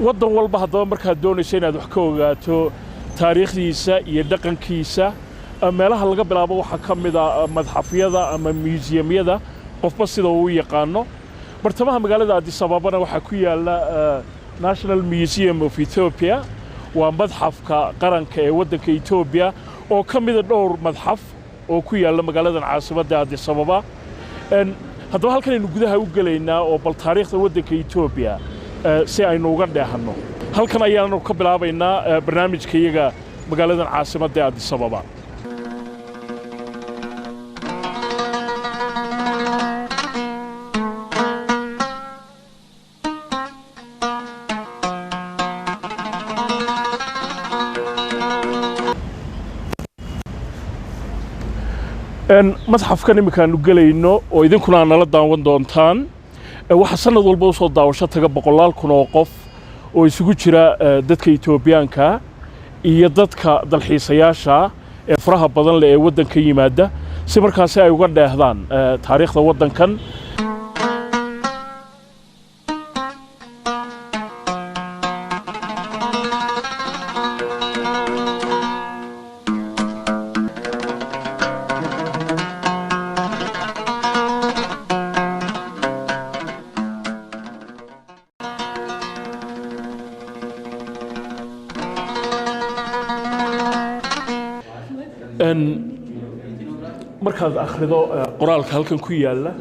waddan walba haddaba markaad doonayso inaad wax ka ogaato taariikhdiisa iyo dhaqankiisa meelaha laga bilaabo waxaa ka mid ah madxafyada ama museumyada qofba sida uu yaqaano bartamaha magaalada Addis Ababana waxaa ku yaala National Museum of Ethiopia waa madxafka qaranka ee waddanka Ethiopia oo ka mid ah dhowr madxaf oo ku yaala magaalada caasimadda Addis Ababa haddaba halkan aynu gudaha u galaynaa oo bal taariikhda waddanka Ethiopia si aynu uga dheehano halkan ayaanu ka bilaabaynaa barnaamijkayaga magaalada caasimadda Addis Ababa متحف كان مكان قلينو وإذن كنا نلا داون دونتان وحسنا ذو البوص والداوشة تقبل كنا وقف ويسوق جرا دتك إثيوبيانكا يدتك دالحيسياشا فرها بدن لودن كي مادة سمر كاسي أيوغان دهدان تاريخ ودن كان markaad akhrido qoraalka halkan ku yaala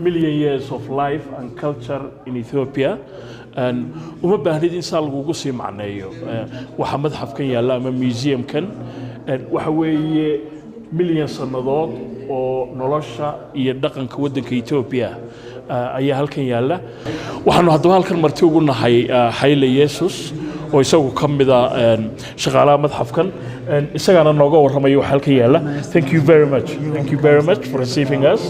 million years of life and culture in Ethiopia uma baahnid in saal lagu sii macneeyo waxa madxafkan yaala ama museumkan waxa weeye million sanadood oo nolosha iyo dhaqanka waddanka Ethiopia ayaa halkan yaala waxaanu haddaba halkan marti ugu nahay Haile Jesus oo isagu ka mid ah shaqaalaha madxafkan isagana nooga warramayo waxa halkan yaala thank you very much for receiving us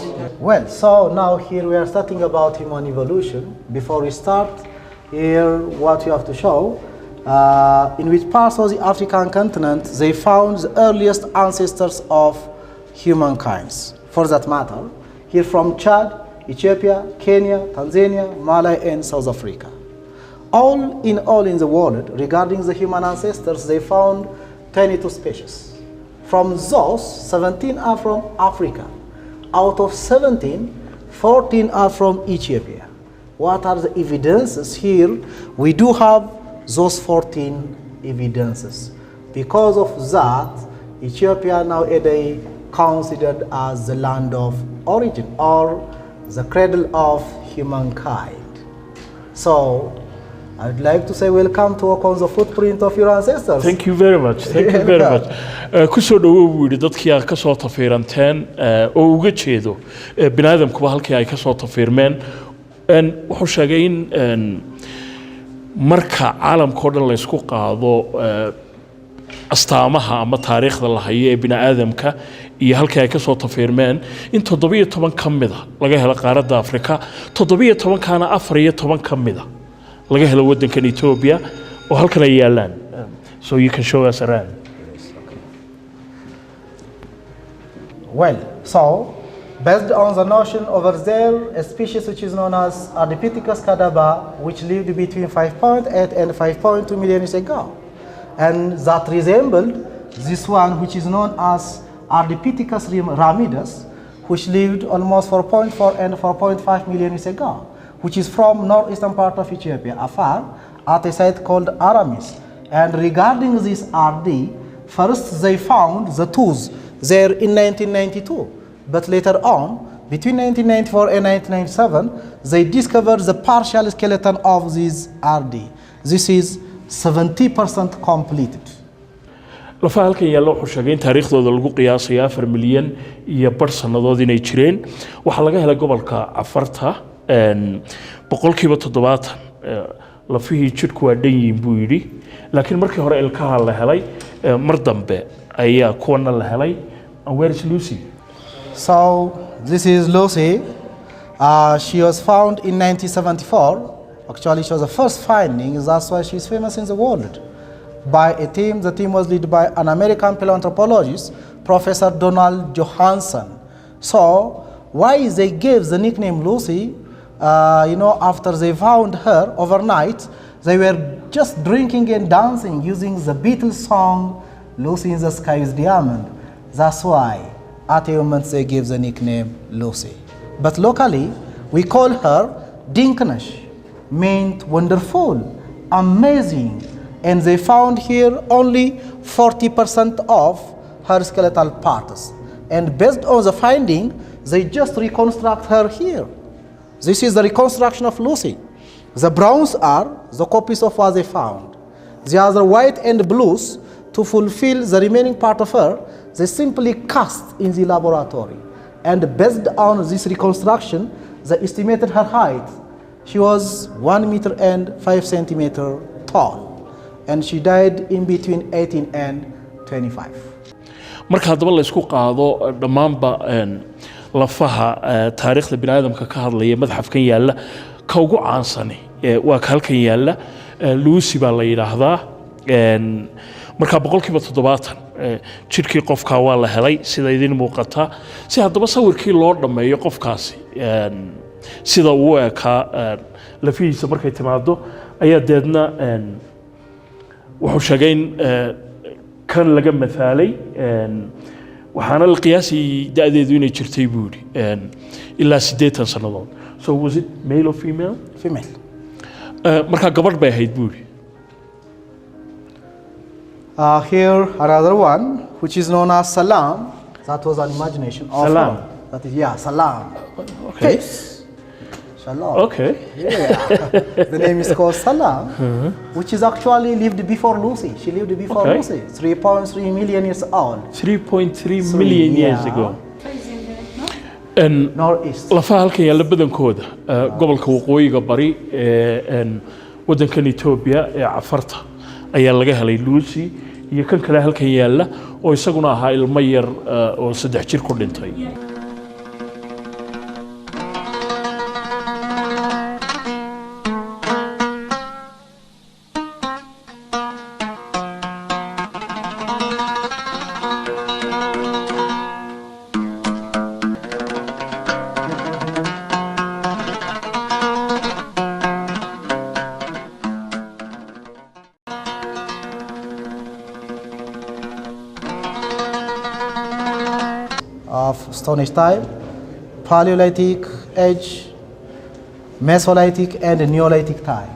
well so now here we are starting about human evolution before we start here what you have to show in which parts of the African continent they found the earliest ancestors of humankind for that matter here from Chad, Ethiopia, Kenya, Tanzania, Malawi and South Africa all in the world regarding the human ancestors they found 22 species. From those, 17 are from Africa. Out of 17, 14 are from Ethiopia. What are the evidences here? We do have those 14 evidences. Because of that, Ethiopia nowadays considered as the land of origin or the cradle of humankind. So, I'd like to say welcome to walk on the footprint of your ancestors. Thank you very much. Kusoo dhawow buu yidhi dadkii aad ka soo tafiiranteen oo uga jeedo bini'aadamkuba halkii ay ka soo tafiirmeen wuxuu sheegay in marka caalamka oo dhan la isku qaado astaamaha ama taariikhda la hayo ee bini'aadamka iyo halkii ay ka soo tafiirmeen in 17 ka mid ah laga helo qaaradda Afrika 17 kana 14 ka mid ah laga helo waddankan Ethiopia oo halkan ay yaalaan so you can show us around well so based on the notion over there a species which is known as Ardipithecus cadaba which lived between 5.8 and 5.2 million years ago and that resembled this one which is known as Ardipithecus ramidus which lived almost 4.4 and 4.5 million years ago which is from northeastern part of Ethiopia, Afar, at a site called Aramis. And regarding this RD, first they found the tools there in 1992, but later on, between 1994 and 1997, they discovered the partial skeleton of this RD. This is 70% completed. lafa halkan yaalo wuxuu sheegay in taariikhdooda lagu qiyaasay 4 milyan iyo bar sanadood inay jireen waxa laga helay gobolka Afarta boqolkiiba 70 lafihii jidhku waa dhan yihiin buu yidhi laakiin markii hore ilkaha la helay mar dambe ayaa kuwana la helay and where is Lucy so this is Lucy she was found in 1974 actually she was the first finding that's why she is famous in the world by a team the team was led by an American paleoanthropologist Professor Donald Johansson so why they gave the nickname Lucy after they found her overnight They were just drinking and dancing using the Beatles song Lucy in the Sky is Diamond. That's why at a moment they gave the nickname Lucy. But locally, we call her Dinknash, meant wonderful, amazing, and they found here only 40% of her skeletal parts. And based on the finding, they just reconstruct her here. This is the reconstruction of Lucy. The browns are the copies of what they found. The other white and blues, to fulfill the remaining part of her, they simply cast in the laboratory. And based on this reconstruction, they estimated her height. She was 1 meter and 5 centimeters tall. And she died in between 18 and 25. marka hadaba la isku qaado dhamaanba lafaha taariikhda bini'aadamka ka hadlaya madxafkan yaala ka ugu caansani waa ka halkan yaala Lucy baa la yiraahdaa marka boqolkiiba 70 jirkii qofka waa la helay sida idin muuqata si hadaba sawirkii loo dhameeyo qofkaasi sida uu ka lafihiisa markay timaado ayaa deedna wuxuu sheegayn kan laga mathalay waxaana la qiyaasay da'deedu inay jirtay buuri ilaa 80 sanadood. So was it male or female? Female. marka gabadh bay ahayd buuri. Here another one which is known as Salam. That was an imagination of Salam. her. That is, yeah, Salam. Okay. Peace. Shalom. Okay. Yeah. The name is called Salam, which is actually lived before Lucy. She lived before Lucy, 3.3 million years old. 3.3 million years ago. Northeast. lafaha halkan yaala badankooda gobolka waqooyiga bari wadankan Ethiopia ee Cafarta ayaa laga helay Lucy iyo kan kale halkan yaala oo isaguna ahaa ilmo yar oo 3 jir ku dhintay. Of Stone Age time, Paleolithic Age, Mesolithic and Neolithic time.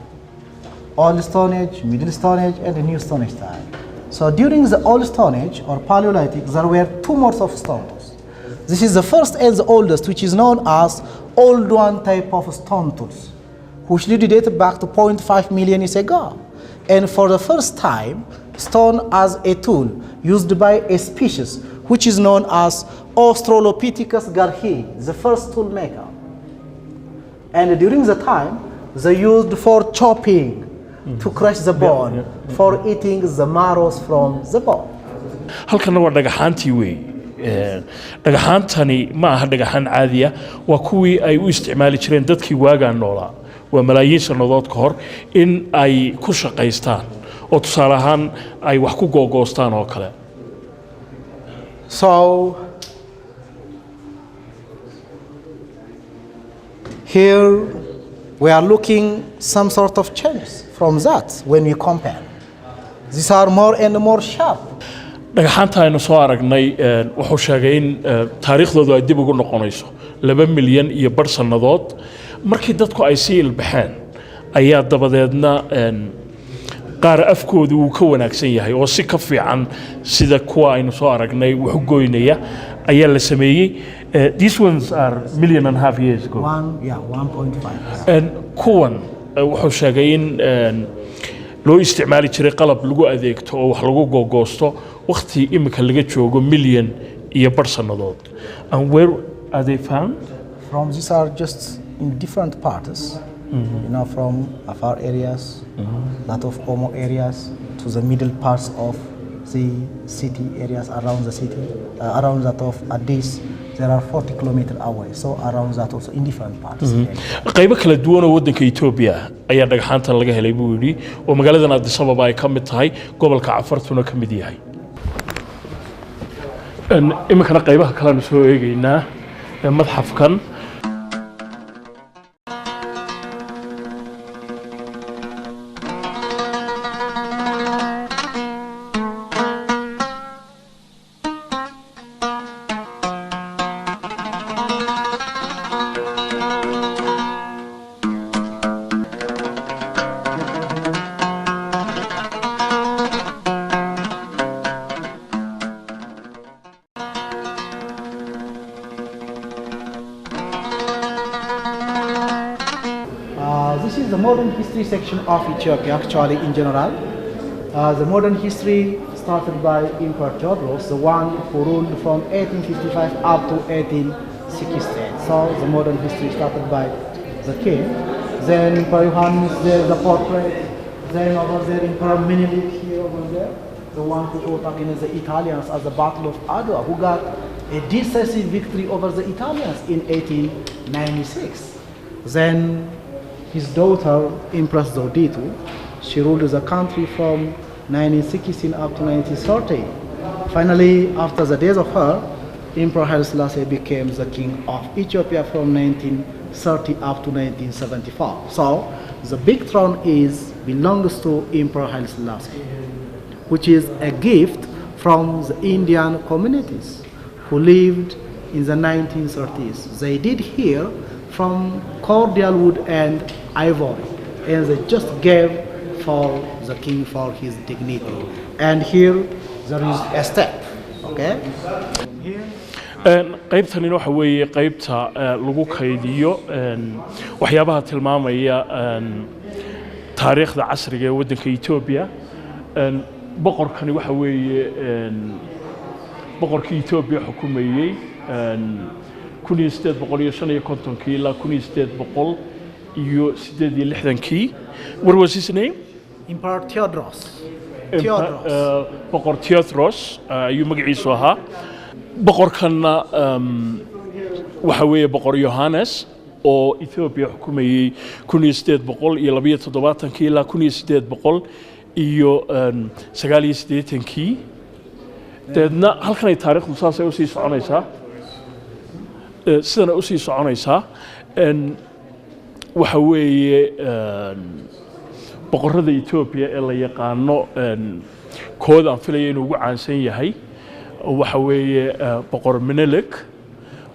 Old Stone Age, Middle Stone Age and New Stone Age time. So during the Old Stone Age or Paleolithic, there were 2 modes of stone tools. This is the first and the oldest, which is known as Old One type of stone tools, which really dated back to 0.5 million years ago. And for the first time, stone as a tool used by a species which is known as Australopithecus garhi, the first tool maker. And during the time, they used for chopping, to crush the bone, for eating the marrows from the bone. halkan waa dhagaxaantii weey dhagaxaantani ma aha dhagaxaan caadi ah waa kuwii ay u isticmaali jireen dadkii waagaan noolaa waa malaayiin sanadood ka hor in ay ku shaqaystaan oo tusaale ahaan ay wax ku googoostaan oo kale. So here we are looking some sort of changes from that when we compare. These are more and more sharp. dhagaxaanta aynu soo aragnay wuxuu sheegay in taariikhdoodu ay dib ugu noqonayso 2 milyan iyo bar sanadood markii dadku ay sii ilbaxeen ayaa dabadeedna qaar afkoodu uu ka wanaagsan yahay oo si ka fiican sida kuwa aynu soo aragnay wuxuu gooynaya ayaa la sameeyay. These ones are 1.5 million years ago. 1.5. kuwan wuxuu sheegay in loo isticmaali jiray qalab lagu adeegto oo wax lagu googoosto waqti imika laga joogo milyan iyo bar sanadood. And where are they found? From these are just in different parts, you know, from afar areas, lot of Omo areas, to the middle parts of the city areas around the city, around that of Addis. There are 40 kilometers away, so around that also in different parts. qaybo kala duwan oo wadanka Ethiopia ayaa dhagaxaantan laga helay buu yiri oo magaalada Addis Ababa ay ka mid tahay gobolka Cafartuna ka mid yahay. imikana qaybaha kale aan soo eegaynaa madxafkan. modern history section of Ethiopia, actually in general. The modern history started by Emperor Theodros, the one who ruled from 1855 up to 1868. So the modern history started by the king. Then Emperor Johannes, there is a portrait. Then over there, Emperor Menelik here over there, the one who fought against the Italians at the Battle of Adwa, who got a decisive victory over the Italians in 1896. Then his daughter, Empress Zoditu, she ruled the country from 1916 up to 1930. Finally, after the death of her, Emperor Haile Selassie became the king of Ethiopia from 1930 up to 1974. So the big throne belongs to Emperor Haile Selassie, which is a gift from the Indian communities who lived in the 1930s. They did here from cordial wood and ivory, and they just gave for the king for his dignity. And here there is a step, okay? qaybtani waxa weeye qaybta lagu kaydiyo waxyaabaha tilmaamaya taariikhda casriga ee waddanka Ethiopia. boqorkani waxa weeye boqorkii Ethiopia xukumayay 1855 ilaa 1868. What was his name? Emperor Theodros. boqor Theodros ayuu magaciisu ahaa. boqorkana waxa weeye boqor Johannes oo Ethiopia xukumayay 1872 ilaa 1889. deedna halkan ay taariikhdu saas ay u sii soconaysaa sidana u sii soconaysaa waxa weeye boqorrada Ethiopia ee la yaqaano kooda aan filayo inuu ugu caansan yahay waxa weeye boqor Menelik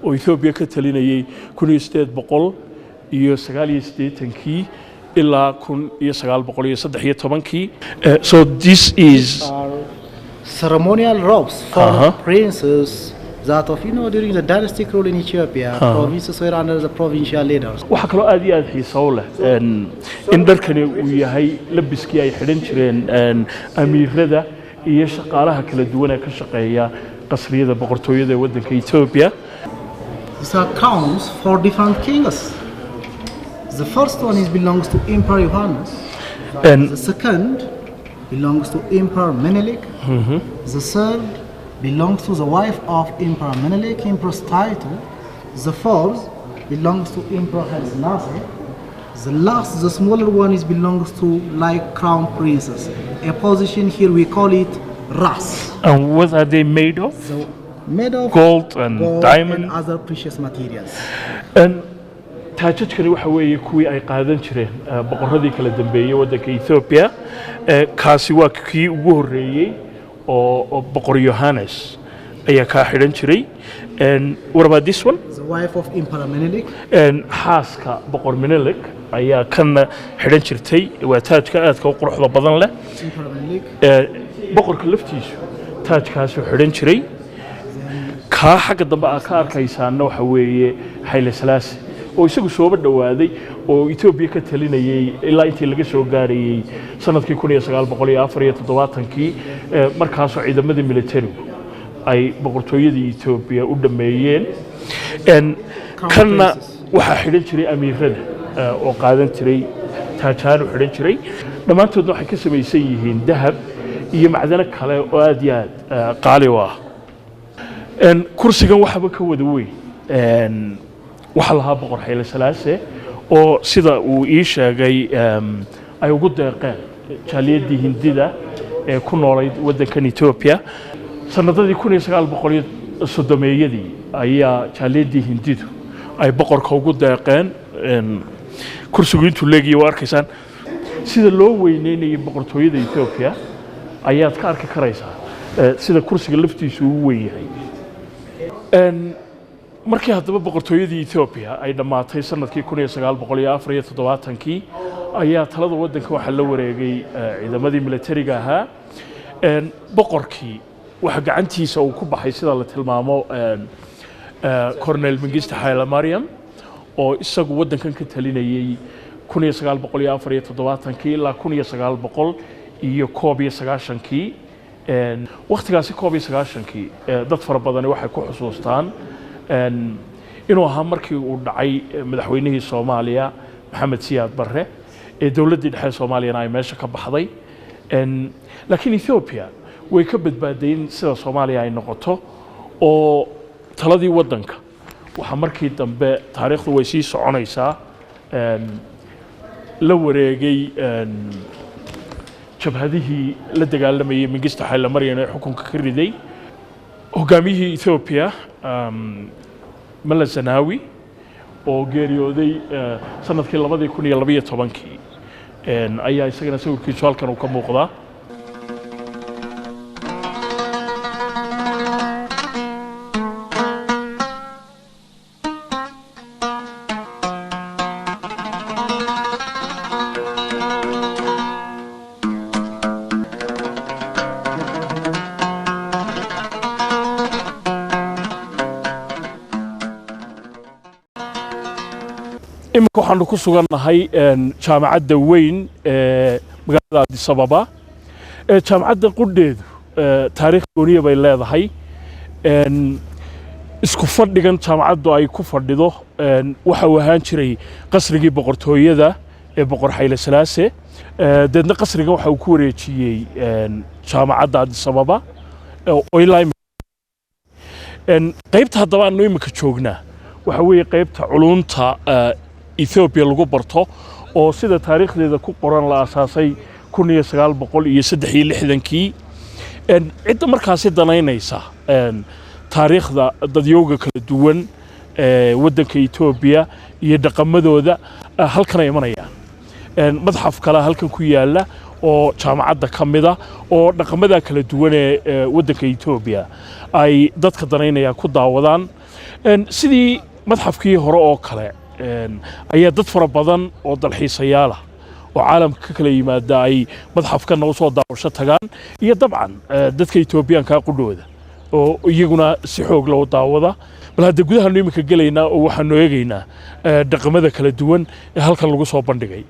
oo Ethiopia ka talinayay 1889 ilaa 1913. So this is ceremonial robes for princes that of during the dynastic rule in Ethiopia, provinces were under the provincial leaders. waxa kale aad iyo aad xiiso leh in dalkani uu yahay labiskii ay xidhan jireen amiirada iyo shaqaalaha kala duwan ee ka shaqeeya qasriyada boqortooyada ee waddanka Ethiopia. These are crowns for different kings. The first one belongs to Emperor Johannes, and the second belongs to Emperor Menelik. The third belongs to the wife of Emperor Menelik, Empress Title. The fourth belongs to Emperor Haile Selassie. The last, the smaller one, belongs to like crown princess. A position here we call it ras. And what are they made of? So, made of gold and diamond and other precious materials. And taajadkani waxa weeye kuwii ay qaadan jireen boqorradii kala dambeeyay waddanka Ethiopia. kaasi waa kii ugu horeeyay oo boqor Johannes ayaa ka xidhan jiray. And what about this one? The wife of Emperor Menelik. And xaaska boqor Menelik ayaa kana xidhan jirtay. waa taajka aadka u quruxda badan leh. Emperor Menelik. boqorka laftiisu taajkaas uu xidhan jiray. ka xagga dambe ka arkaysaana waxa weeye Haile Selassie oo isagu soo badhawaaday oo Ethiopia ka talinayay ilaa intii laga soo gaarayay sanadkii 1974 markaas oo ciidamadii militarigu ay boqortooyadii Ethiopia u dhameeyeen. kana waxa xidhan jiray amiirada oo qaadan jiray taajaan u xidhan jiray. dhammaantoodna waxay ka samaysan yihiin dahab iyo macdano kale oo aad iyo aad qaali u ah. kursigan waxaba ka wada weyn waxa lahaa boqor Haile Selassie oo sida uu ii sheegay ay ugu deeqeen jaaliyadii Hindida ee ku noolayd waddanka Ethiopia. sanadadii 1930 ayaa jaaliyadii Hindidu ay boqorka ugu deeqeen kursigu intuu leegiyo waa arkaysaan sida loo weyneynayay boqortooyada Ethiopia ayaad ka arki karaysaa sida kursiga laftiisu uu weyn yahay. markii haddaba boqortooyadii Ethiopia ay dhamaatay sanadkii 1974 ayaa talada waddanka waxa la wareegay ciidamadii militariga ahaa. boqorkii waxa gacantiisa uu ku baxay sida la tilmaamo Colonel Mengistu Haile Mariam oo isagu waddankan ka talinayay 1974 ilaa 1991 waqtigaasi 1991 dad fara badan waxay ku xusuustaan inuu ahaa markii uu dhacay madaxweynihii Soomaaliya Maxamed Siyaad Barre ee dawladdii dhexe Soomaaliya ay meesha ka baxday laakiin Ethiopia way ka badbaadeen sida Soomaaliya ay noqoto oo taladii wadanka waxa markii dambe taariikhdu way sii soconaysaa la wareegay jabhadihii la dagaalamayay Mengistu Haile Mariam ee xukunka ka riday hogaamiyihii Ethiopia Mala Zenawi oo geeriyooday sanadkii 2012 ayaa isagana sawirkiisu halkan uu ka muuqdaa imika waxaanu ku sugannahay jaamacadda weyn ee magaalada Addis Ababa jaamacadda qudheedu taariikh gooniya bay leedahay isku fadhigan jaamacaddu ay ku fadhido waxa uu ahaan jiray qasrigii boqortooyada ee boqor Haile Selassie dadna qasriga waxa uu ku wareejiyay jaamacadda Addis Ababa oo ilaa qaybta haddaba aanu imika joognaa waxa weeye qaybta culunta Ethiopia lagu barto oo sida taariikhdeeda ku qoran la asaasay 1963 cidda markaasi danaynaysa taariikhda dadyooga kala duwan waddanka Ethiopia iyo dhaqamadooda halkan ay imanayaan madxaf kale halkan ku yaala oo jaamacadda kamida oo dhaqamada kala duwan ee waddanka Ethiopia ay dadka danaynaya ku daawadaan sidii madxafkii hore oo kale ayaa dad fara badan oo dalxiisayaal ah oo caalamka kala yimaada ay madxafkan u soo daawasho tagaan iyo dabcan dadka Ethiopianka qudhooda oo iyaguna si xoog loo daawada bal hadda gudaha imika galeynaa oo waxaanu eegaynaa dhaqamada kala duwan ee halkan lagu soo bandhigay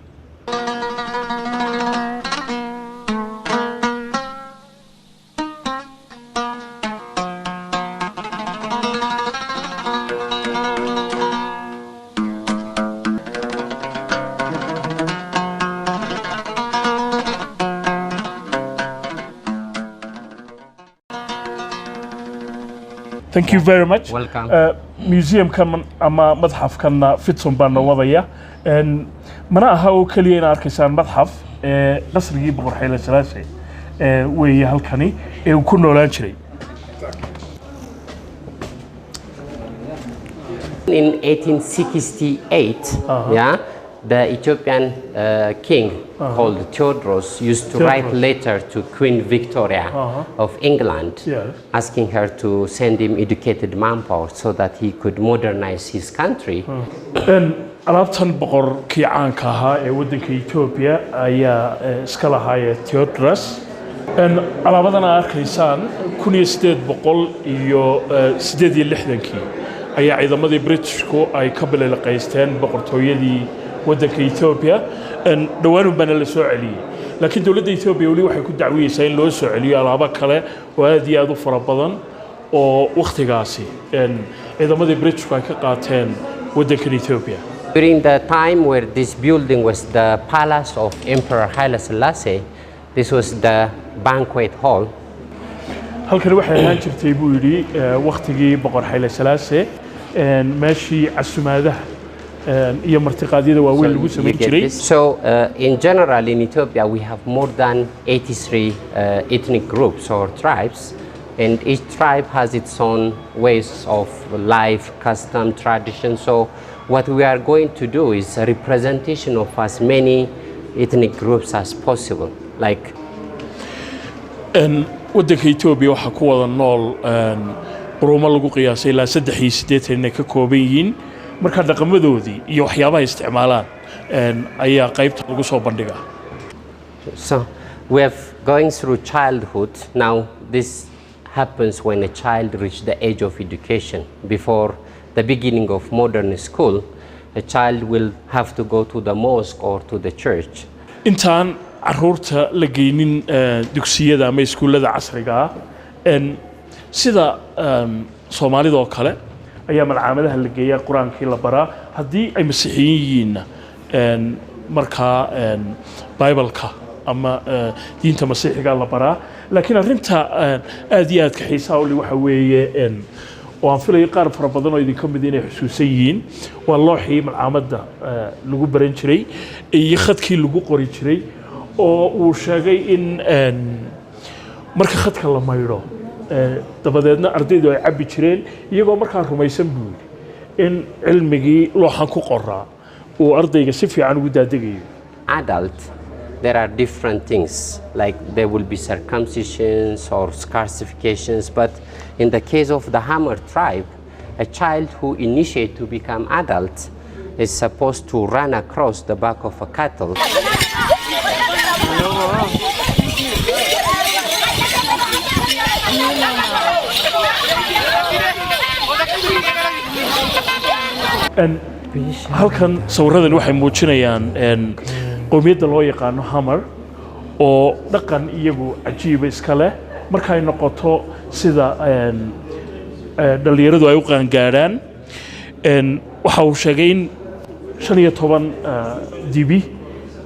Thank you very much. Welcome. Museum kan ama madxaf kan Fitson baan wadaya mana aha oo kaliya in arkaysaan madxaf qasrigii boqor Haile Selassie weeye halkani ee uu ku noolaan jiray In 1868, the Ethiopian king called Theodros used to write letter to Queen Victoria of England, asking her to send him educated manpower so that he could modernize his country. alaabtan boqorkii caanka ahaa ee waddanka Ethiopia ayaa iska lahaayay Theodros alaabadan aad arkaysaan 1868 ayaa ciidamadii Britishku ay ka bilaqaysteen boqortooyadii waddanka Ethiopia dhawaan bana la soo celiyay laakiin dawladda Ethiopia wali waxay ku dacwiyaysaa in loo soo celiyo alaabo kale oo aad iyo aad u fara badan oo waqtigaasi ciidamadii Britishku ay ka qaateen waddanka Ethiopia During the time where this building was the palace of Emperor Haile Selassie, this was the banquet hall. halkan waxay ahaan jirtay buu yiri waqtigii boqor Haile Selassie meeshii casumaadaha iyo martiqaadyada waaweyn lagu sameeyay jiray So in general in Ethiopia we have more than 83 ethnic groups or tribes, and each tribe has its own ways of life, custom, tradition. So what we are going to do is a representation of as many ethnic groups as possible. Like waddanka Ethiopia waxa ku wada nool quruumo lagu qiyaasay ilaa 83 inay ka kooban yihiin marka dhaqamadoodii iyo waxyaabaha isticmaalaan ayaa qaybta lagu soo bandhigaa So we have going through childhood. Now this happens when a child reaches the age of education before the beginning of modern school. a child will have to go to the mosque or to the church. intaan caruurta la geynin dugsiyada ama iskuullada casriga ah sida Soomaalida oo kale ayaa malcaamadaha la geeyaa quraankii la baraa haddii ay masiixiyiin markaa Bible-ka ama diinta masiixiga la baraa laakiin arrinta aad iyo aad ka xiisaa u leh waxa weeye oo aan filayo qaar fara badan oo idinka mid inay xusuusan yihiin waa looxii malcaamadda lagu baran jiray iyo khadkii lagu qori jiray oo uu sheegay in marka khadka la maydho dabadeedna ardaydu ay cabbi jireen iyagoo markaa rumaysan buu in cilmigii looxan ku qoraa uu ardayga si fiican ugu daadegayo. Adult, there are different things, like there will be circumcisions or scarifications, but in the case of the Hammer tribe, a child who initiates to become adult is supposed to run across the back of a cattle. halkan sawiradan waxay muujinayaan qowmiyadda loo yaqaano Hammer oo dhaqan iyagu cajiib iska leh marka ay noqoto sida dhalinyaradu ay u qaangaaraan waxa uu sheegay in 15 dibi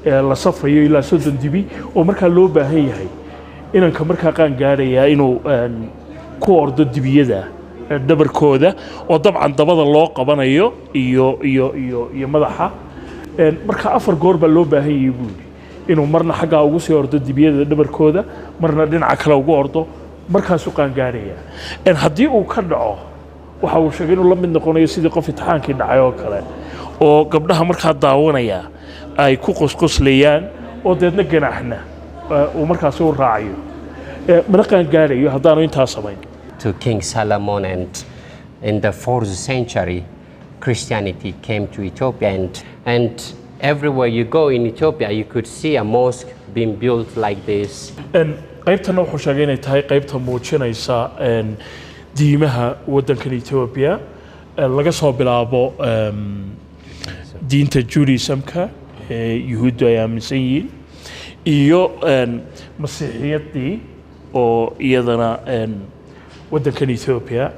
la safayo ilaa 30 dibi oo marka loo baahan yahay inanka marka qaangaaraya inuu ku ordo dibiyada dhabarkooda oo dabcan dabada loo qabanayo iyo madaxa marka 4 goor ba loo baahan yahay buu inuu marna xagga ugu soo ordo dibiyada dhabarkooda marna dhinaca kale ugu ordo markaas uu qaangaaraya haddii uu ka dhaco waxa uu sheegay inuu la mid noqonayo sidii qof imtixaankii dhacay oo kale oo gabdhaha markaa daawanaya ay ku qosqoslayaan oo deedna ganaxna uu markaas u raacayo mana qaangaarayo haddaanu intaa samayn. To King Solomon, and in the 4th century Christianity came to Ethiopia, and everywhere you go in Ethiopia you could see a mosque being built like this. qaybtana wuxuu sheegay inay tahay qaybta muujinaysa diimaha waddankan Ethiopia laga soo bilaabo diinta Judaism-ka Yuhuuddu ay aaminsan yihiin iyo masiixiyadii oo iyadana waddankan Ethiopia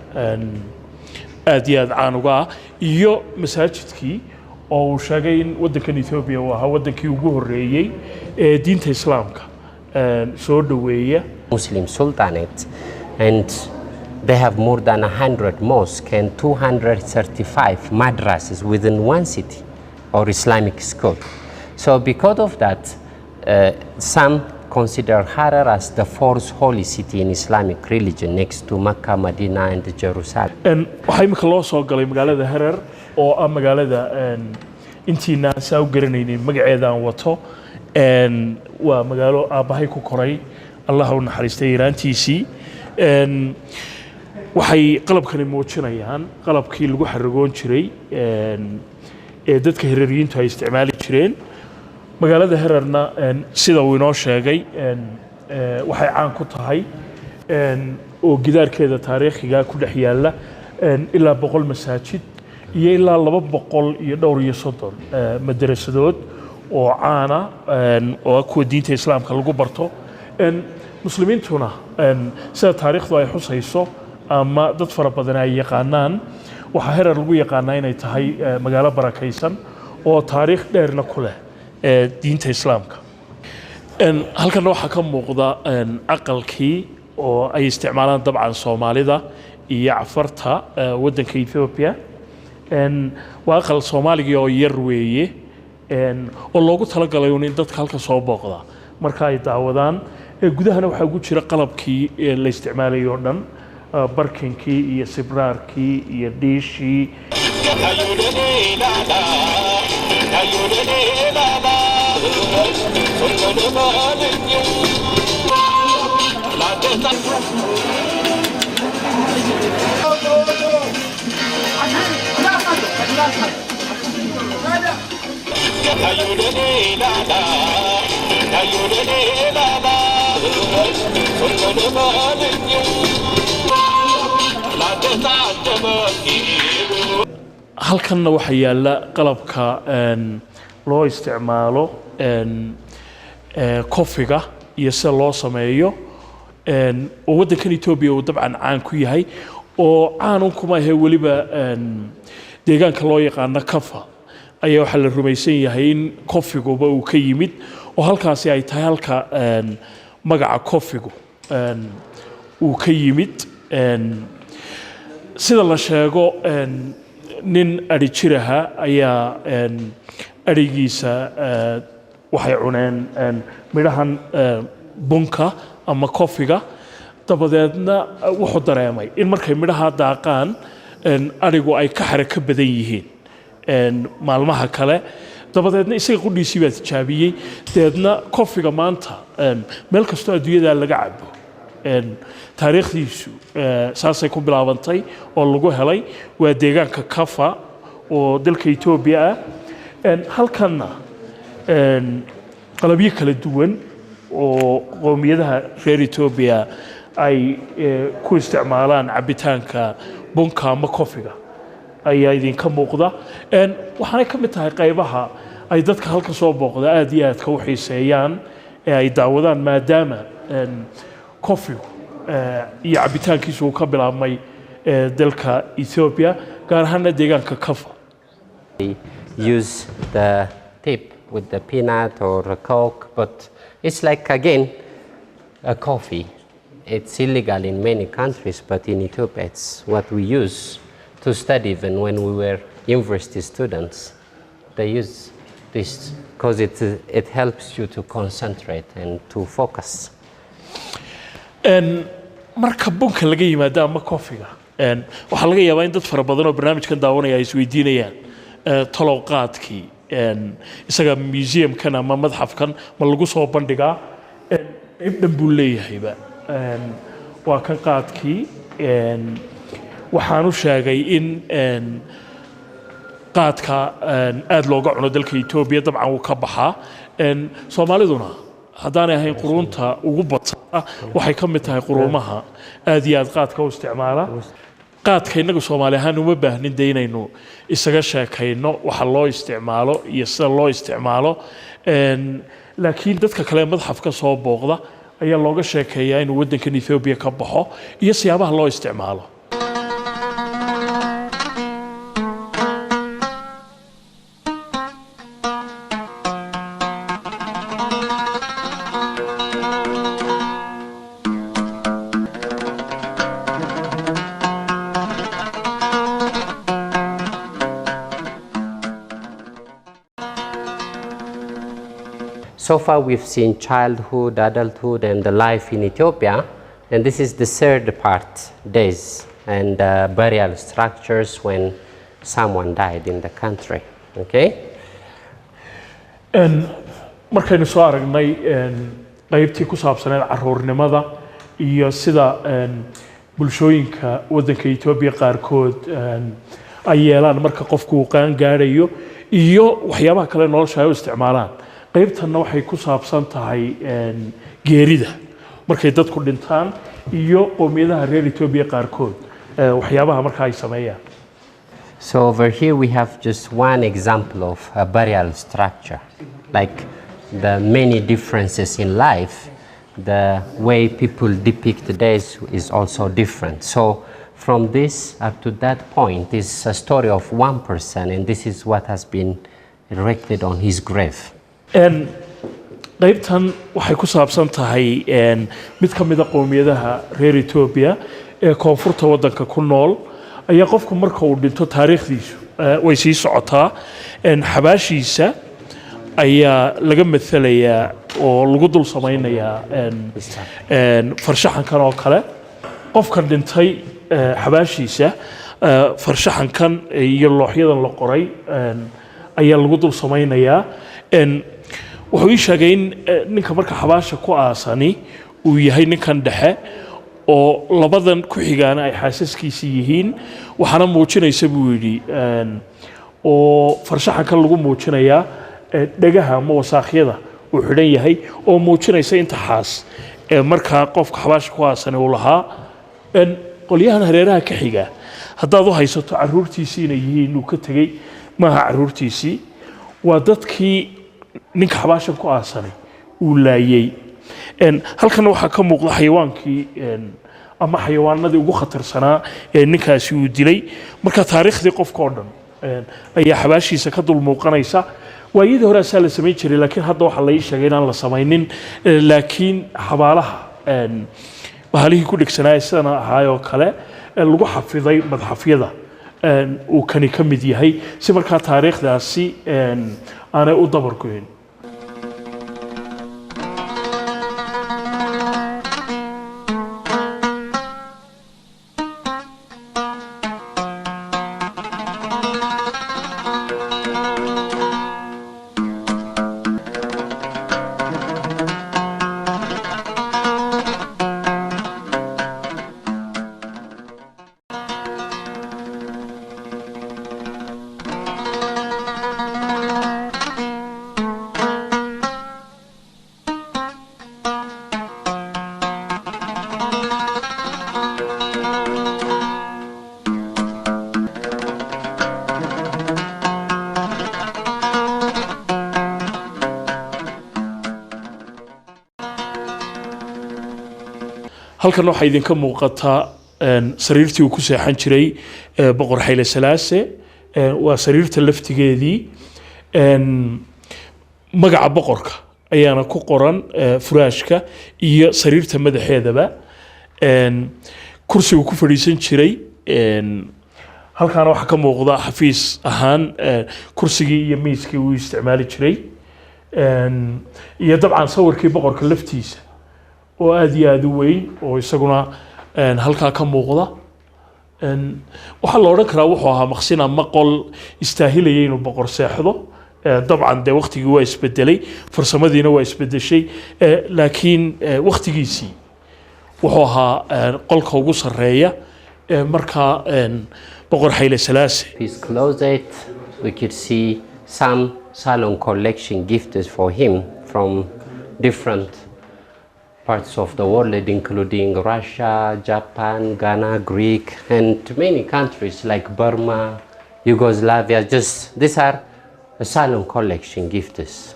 aad iyo aad caan uga ah iyo masaajidkii oo uu sheegay in waddankan Ethiopia uu ahaa waddankii ugu horreeyay ee diinta Islaamka soo dhaweeya. Muslim Sultanate, and they have more than 100 mosques and 235 madrasas within one city or Islamic school. So because of that, some consider Harar as the 4th holy city in Islamic religion next to Mecca, Medina and Jerusalem. waxaa imika loo soo galay magaalada Harar oo ah magaalada intiina saa u garanaynin magaceeda aan wato waa magaalo aabahay ku koray Allah u naxariistay yaraantiisii waxay qalabkani muujinayaan qalabkii lagu xaragoon jiray ee dadka Hereriyiintu ay isticmaali jireen. magaalada Hererna sida uu inoo sheegay waxay caan ku tahay oo gidaarkeeda taariikhiga ku dhex yaala ilaa 100 masaajid iyo ilaa 230 madrasadood oo caana oo ku diinta Islaamka lagu barto. muslimiintuna sida taariikhdu ay xusayso ama dad fara badan ay yaqaanaan waxa Herer lagu yaqaanaa inay tahay magaalo barakaysan oo taariikh dheerna ku leh diinta Islaamka. halkan waxaa ka muuqda aqalkii oo ay isticmaalaan dabcan Soomaalida iyo Cafarta waddanka Ethiopia waa aqal Soomaaliga oo yar weeye oo loogu talagalay in dadka halka soo booqda marka ay daawadaan gudahana waxaa ugu jira qalabkii la isticmaalayo oo dhan barkinkii iyo sibraarkii iyo dhiishii. halkanna waxa yaala qalabka loo isticmaalo coffee-ga iyo sida loo sameeyo oo waddankan Ethiopia uu dabcan caan ku yahay oo caan kuma yahay waliba deegaanka loo yaqaan kafa ayaa waxa la rumaysan yahay in coffee-guba uu ka yimid oo halkaasi ay tahay halka magaca coffee-gu uu ka yimid sida la sheego nin ari jiraha ayaa arigiisa waxay cuneen midhahan bunka ama coffee-ga dabadeedna wuxuu dareemay in markay midhaha daaqaan arigu ay ka xaraka badan yihiin maalmaha kale dabadeedna isaga qudhiisii baa tijaabiyey deedna coffee-ga maanta meel kastoo adduunyada laga cabo taariikhdiisu saasay ku bilaabantay oo lagu helay waa deegaanka kafa oo dalka Ethiopia halkanna qalabyo kala duwan oo qoomiyadaha reer Ethiopia ay ku isticmaalaan cabitaanka bunka ama coffee-ga ayaa idinka muuqda waxaanay ka mid tahay qaybaha ay dadka halka soo booqda aad iyo aad ka u xiiseeyaan ee ay daawadaan maadaama coffee-gu iyo cabitaankiisu uu ka bilaabmay dalka Ethiopia gaar ahaan deegaanka kafa. Use the tip with the peanut or a coke, but it's like again a coffee. It's illegal in many countries, but in Ethiopia it's what we use to study. Even when we were university students, they use this because it helps you to concentrate and to focus. marka bunka laga yimaado ama coffee-ga waxa laga yaabaa in dad fara badan oo barnaamijkan daawanaya ay isweydiinayaan talow qaadkii isaga museum-kan ama madxafkan ma lagu soo bandhigaa ibdan buu leeyahayba waa kan qaadkii waxaan u sheegay in qaadka aad looga cuno dalka Ethiopia dabcan uu ka baxaa Soomaaliduna haddaanay ahayn qurunta ugu badsan waxay ka mid tahay qurumaha aad iyo aad qaadka u isticmaala qaadka inagu Soomaali ahaan uma baahnin deynayno isaga sheekayno waxa loo isticmaalo iyo sida loo isticmaalo laakiin dadka kale madxafka soo booqda ayaa looga sheekeeyaa inuu waddankan Ethiopia ka baxo iyo siyaabaha loo isticmaalo. So far we've seen childhood, adulthood, and the life in Ethiopia, and this is the third part, days, and burial structures when someone died in the country, okay? markaynu soo aragnay qaybtii ku saabsaneed caruurnimada iyo sida bulshooyinka waddanka Ethiopia qaarkood ay yeelaan marka qofku uu qaan gaarayo iyo waxyaabaha kale nolosha ay u isticmaalaan qaybtanna waxay ku saabsan tahay geerida markay dadku dhintaan iyo qoomiyadaha reer Ethiopia qaarkood waxyaabaha marka ay sameeyaan. So over here we have just one example of a burial structure. Like the many differences in life, the way people depict the days is also different. So from this up to that point is a story of one person, and this is what has been erected on his grave. qaybtan waxay ku saabsan tahay mid ka mid ah qoomiyadaha reer Ethiopia ee koonfurta waddanka ku nool ayaa qofku marka uu dhinto taariikhdiisu way sii socotaa xabaashiisa ayaa laga matalayaa oo lagu dul samaynayaa farshaxankan oo kale qofka dhintay xabaashiisa farshaxankan iyo looxyadan la qoray ayaa lagu dul samaynayaa wuxuu ii sheegay in ninka marka xabaasha ku aasani uu yahay ninkan dhexe oo labadan ku xigaana ay xaasaskiisa yihiin waxaana muujinaysa buu yidhi oo farshaxankan lagu muujinayaa dhagaha ama wasaakhyada uu xidhan yahay oo muujinaysa inta xaas markaa qofka xabaasha ku aasani uu lahaa qolyahan hareeraha ka xiga haddaad u haysato carruurtiisii inay yihiin inuu ka tegey maaha carruurtiisii waa dadkii ninka xabaashan ku aasanay uu laayay halkan waxaa ka muuqda xayawaankii ama xayawaanadii ugu khatarsanaa ee ninkaasi uu dilay marka taariikhdii qofka oo dhan ayaa xabaashiisa ka dul muuqanaysa waayadii hore asaa la samayn jiray laakiin hadda waxaa la ii sheegay inaan la samaynin laakiin xabaalaha bahalihii ku dhegsanaa sidana ahaayoo kale lagu xafiday madxafyada uu kani ka mid yahay si markaa taariikhdaasi aanay u dabargoyn halkan waxaa idinka muuqataa sariirtii uu ku seexan jiray boqor Hayle Salaase waa sariirta laftigeedii magaca boqorka ayaana ku qoran furaashka iyo sariirta madaxeedaba kursiga ku fadhiisan jiray halkaana waxaa ka muuqda xafiis ahaan kursigii iyo miiskii uu isticmaali jiray iyo dabcan sawirkii boqorka laftiisa oo aad iyo aad u weyn oo isaguna halkaa ka muuqda waxaa la odhan karaa wuxuu ahaa maqsin ama qol istaahilayay inuu boqor seexdo dabcan dee waqtigii waa isbedelay farsamadiina waa isbedeshay laakiin waqtigiisii wuxuu ahaa qolka ugu sarreeya markaa boqor Hayle Salaase. His closet, we could see some salon collection gifts for him from different parts of the world, including Russia, Japan, Ghana, Greek, and many countries like Burma, Yugoslavia. Just these are a salon collection gifts.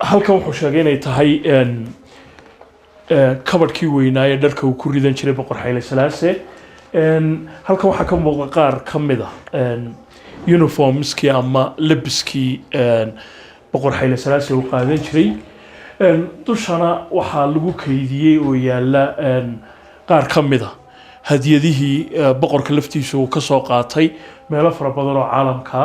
halkan wuxuu sheegay inay tahay kabadhkii weynaa ee dharka uu ku ridan jiray boqor Hayle Salaase halkan waxaa ka muuqda qaar ka mid ah uniformskii ama labiskii boqor Hayle Salaase uu qaadan jiray dushana waxaa lagu kaydiyey oo yaala qaar ka mid ah hadiyadihii boqorka laftiisa uu ka soo qaatay meelo fara badan oo caalamka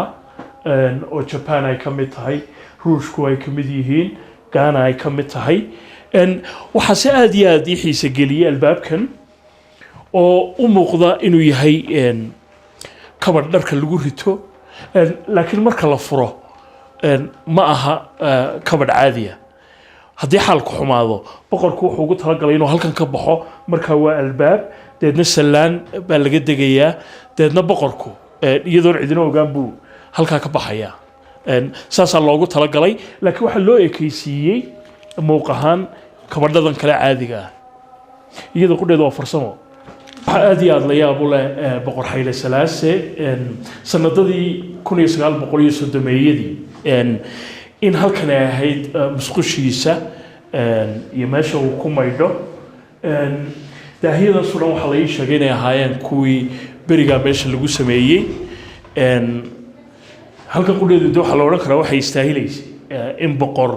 oo Japan ay ka mid tahay ruushku ay ka mid yihiin Ghana ay ka mid tahay waxaa si aad iyo aad ii xiisa geliyay albaabkan oo u muuqda inuu yahay kabadh dharka lagu rito laakiin marka la furo ma aha kabadh caadi ah haddii xaalku xumaado boqorku wuxuu ugu talagalay inuu halkan ka baxo markaa waa albaab deedna sallaan baa laga degayaa deedna boqorku iyadoon cidina ogaan buu halkaa ka baxayaa saasaa loogu talagalay laakiin waxaa loo ekaysiiyey muuq ahaan kabadhadan kale caadiga ah iyada qudheeda waa farsamo waxaa aad iyo aad la yaab u leh boqor Hayle Salaase sanadadii 1930meeyadii in halkan ay ahayd musqushiisa iyo meesha uu ku maydho daahiyada suran waxa la ii sheegay inay ahaayeen kuwii beriga meesha lagu sameeyay halkan qudheedu waxa la oran karaa waxay istaahilaysay in boqor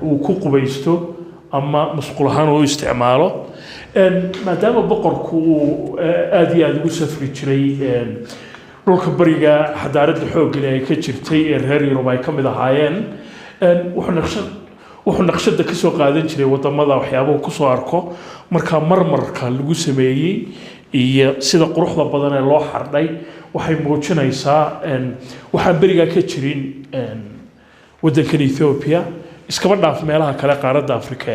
uu ku qubaysto ama musqul ahaan uu isticmaalo maadaama boqorku uu aad iyo aad ugu safri jiray dhulka bariga xadaaradda xooggan ay ka jirtay ee reer Yurub ay ka mid ahaayeen wuxuu naqshada ka soo qaadan jiray wadamada waxyaabaha ku soo arko marka marmarka lagu sameeyay iyo sida quruxda badan ee loo xardhay waxay muujinaysaa waxaan beriga ka jirin wadankan Ethiopia iskaba dhaaf meelaha kale qaaradda Afrika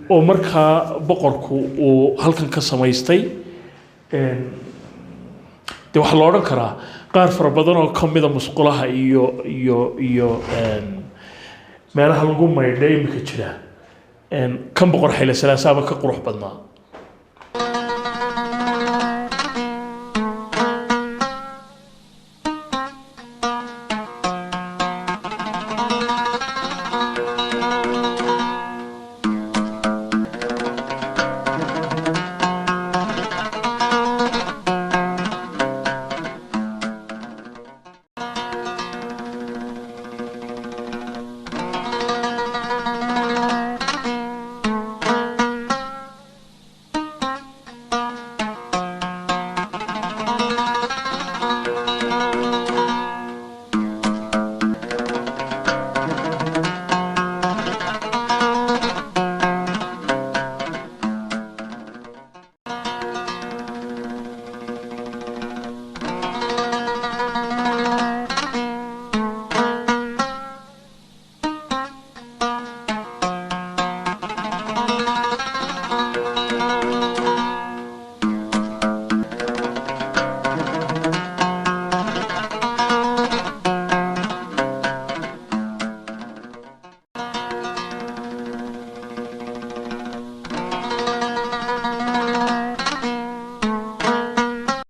oo markaa boqorku uu halkan ka samaystay de waxa la oran karaa qaar fara badan oo kamida musqulaha iyo meelaha lagu maydhay imika jira kan boqor Hayle Salaase ka qurux badnaa